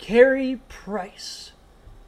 Carey Price,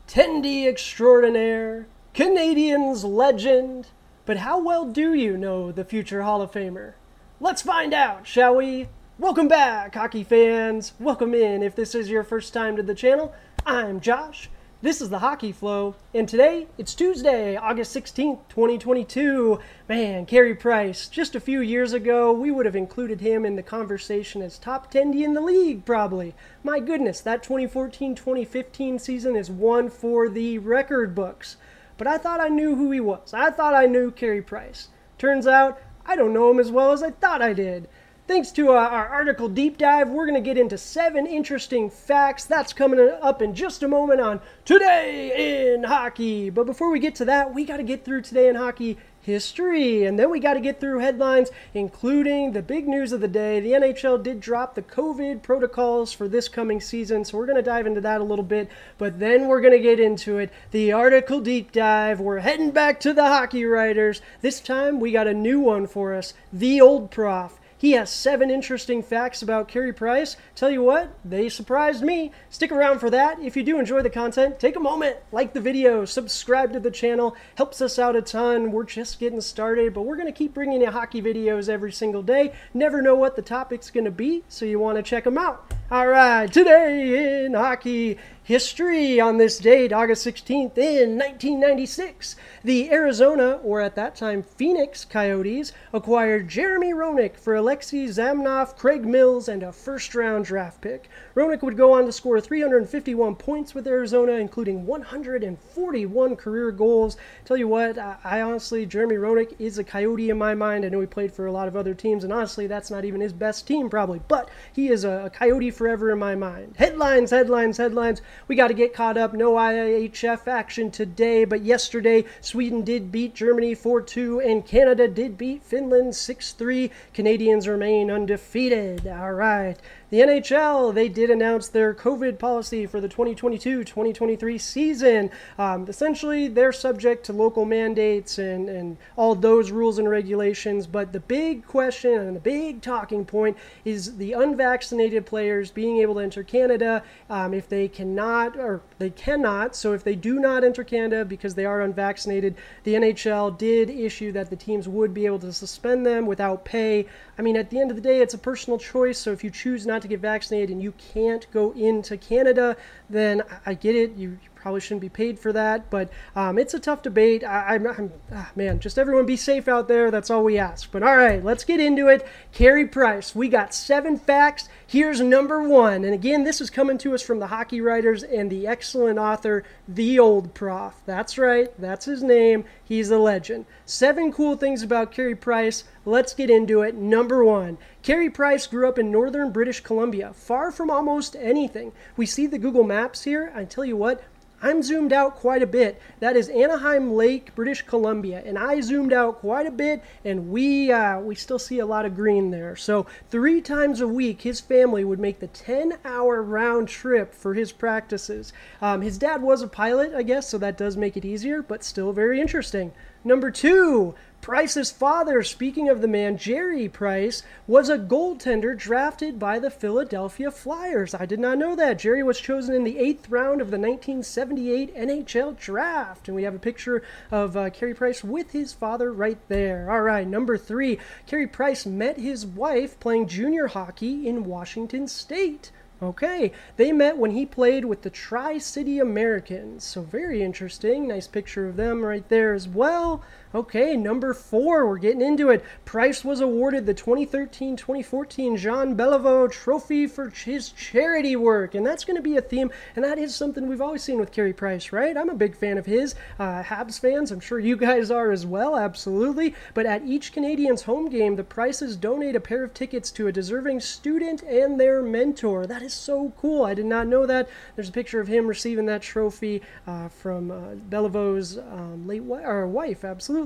Tendy extraordinaire, Canadiens legend. But how well do you know the future Hall of Famer? Let's find out, shall we? Welcome back, hockey fans. Welcome in if this is your first time to the channel. I'm Josh. This is the Hockey Flow, and today it's Tuesday, August 16th, 2022. Man, Carey Price, just a few years ago, we would have included him in the conversation as top 10 in the league, probably. My goodness, that 2014-2015 season is one for the record books. But I thought I knew who he was. I thought I knew Carey Price. Turns out, I don't know him as well as I thought I did. Thanks to our article deep dive, we're going to get into 7 interesting facts. That's coming up in just a moment on Today in Hockey. But before we get to that, we got to get through Today in Hockey history, and then we got to get through headlines, including the big news of the day. The NHL did drop the COVID protocols for this coming season, so we're going to dive into that a little bit, but then we're going to get into it. The article deep dive, we're heading back to the hockey writers. This time, we got a new one for us, the Old Prof. He has 7 interesting facts about Carey Price. Tell you what, they surprised me. Stick around for that. If you do enjoy the content, take a moment, like the video, subscribe to the channel. Helps us out a ton. We're just getting started, but we're going to keep bringing you hockey videos every single day. Never know what the topic's going to be, so you want to check them out. All right, Today in Hockey history on this date, August 16th in 1996. The Arizona, or at that time Phoenix Coyotes, acquired Jeremy Roenick for Alexei Zamnov, Craig Mills, and a first-round draft pick. Roenick would go on to score 351 points with Arizona, including 141 career goals. Tell you what, I honestly, Jeremy Roenick is a Coyote in my mind. I know he played for a lot of other teams, and honestly, that's not even his best team probably, but he is a Coyote forever in my mind. Headlines, headlines, headlines. We got to get caught up. No IIHF action today, but yesterday Sweden did beat Germany 4-2 and Canada did beat Finland 6-3. Canadians remain undefeated. All right. The NHL, they did announce their COVID policy for the 2022-2023 season. Essentially, they're subject to local mandates and all those rules and regulations, but the big question and the big talking point is the unvaccinated players being able to enter Canada if they cannot, or they cannot. So if they do not enter Canada because they are unvaccinated, the NHL did issue that the teams would be able to suspend them without pay. I mean, at the end of the day, it's a personal choice, so if you choose not to get vaccinated and you can't go into Canada, then I get it. You probably shouldn't be paid for that, but it's a tough debate. Man, just everyone be safe out there. That's all we ask. But all right, let's get into it. Carey Price, we got 7 facts. Here's number 1. And again, this is coming to us from the hockey writers and the excellent author, the Old Prof. That's right. That's his name. He's a legend. 7 cool things about Carey Price. Let's get into it. Number 1. Carey Price grew up in northern British Columbia, far from almost anything. We see the Google Maps here. I tell you what, I'm zoomed out quite a bit. That is Anaheim Lake, British Columbia, and I zoomed out quite a bit, and we still see a lot of green there. So 3 times a week, his family would make the 10-hour round trip for his practices. His dad was a pilot, I guess, so that does make it easier, but still very interesting. Number 2. Price's father, speaking of the man, Carey Price, was a goaltender drafted by the Philadelphia Flyers. I did not know that. Jerry was chosen in the 8th round of the 1978 NHL draft. And we have a picture of Carey Price with his father right there. All right, number 3. Carey Price met his wife playing junior hockey in Washington State. Okay, they met when he played with the Tri-City Americans. So very interesting. Nice picture of them right there as well. Okay, number 4, we're getting into it. Price was awarded the 2013-2014 Jean Beliveau Trophy for his charity work, and that's going to be a theme, and that is something we've always seen with Carey Price, right? I'm a big fan of his. Habs fans, I'm sure you guys are as well, absolutely. But at each Canadiens home game, the Prices donate a pair of tickets to a deserving student and their mentor. That is so cool. I did not know that. There's a picture of him receiving that trophy from Belivau's late wife, absolutely.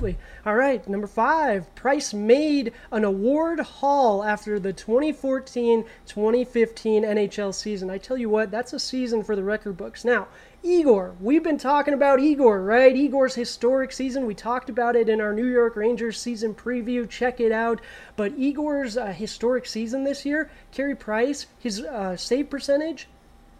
All right, number 5. Price made an award haul after the 2014-2015 NHL season. I tell you what, that's a season for the record books. Now, Igor, we've been talking about Igor, right? Igor's historic season. We talked about it in our New York Rangers season preview. Check it out. But Igor's historic season this year, Carey Price, his save percentage,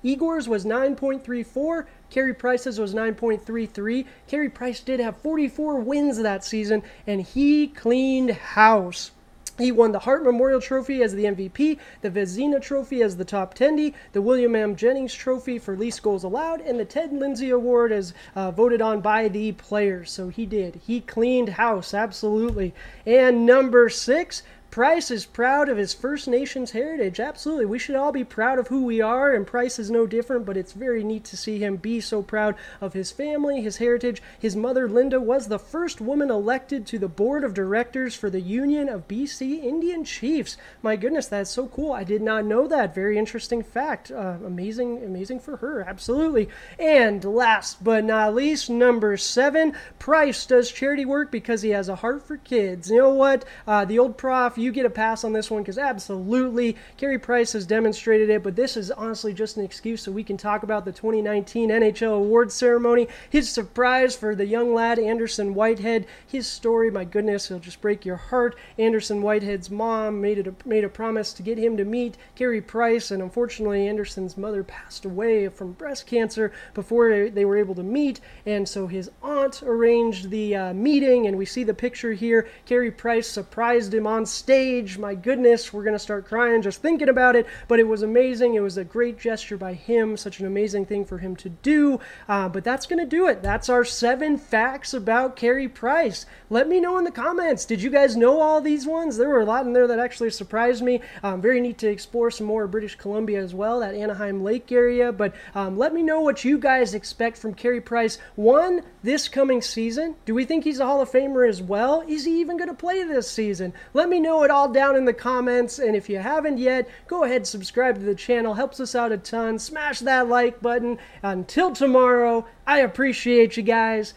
Igor's was 9.34. Carey Price's was 9.33. Carey Price did have 44 wins that season, and he cleaned house. He won the Hart Memorial Trophy as the MVP, the Vezina Trophy as the top Tendy, the William M. Jennings Trophy for least goals allowed, and the Ted Lindsay Award as voted on by the players. So he did. He cleaned house, absolutely. And number 6, Price is proud of his First Nations heritage. Absolutely. We should all be proud of who we are, and Price is no different, but it's very neat to see him be so proud of his family, his heritage. His mother, Linda, was the first woman elected to the board of directors for the Union of BC Indian Chiefs. My goodness, that's so cool. I did not know that. Very interesting fact. Amazing for her. Absolutely. And last but not least, number 7, Price does charity work because he has a heart for kids. You know what? The Old Prof, you get a pass on this one because absolutely Carey Price has demonstrated it, but this is honestly just an excuse so we can talk about the 2019 NHL awards ceremony. His surprise for the young lad Anderson Whitehead, his story, my goodness, it'll just break your heart. Anderson Whitehead's mom made a promise to get him to meet Carey Price, and unfortunately Anderson's mother passed away from breast cancer before they were able to meet, and so his aunt arranged the meeting, and we see the picture here. Carey Price surprised him on stage. My goodness, we're going to start crying just thinking about it, but it was amazing. It was a great gesture by him, such an amazing thing for him to do, but that's going to do it. That's our 7 facts about Carey Price. Let me know in the comments, did you guys know all these ones? There were a lot in there that actually surprised me. Very neat to explore some more of British Columbia as well, that Anaheim Lake area, but let me know what you guys expect from Carey Price. 1, this coming season. Do we think he's a Hall of Famer as well? Is he even going to play this season? Let me know it all down in the comments, and if you haven't yet, go ahead and subscribe to the channel. Helps us out a ton. Smash that like button. Until tomorrow, I appreciate you guys.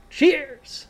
Cheers!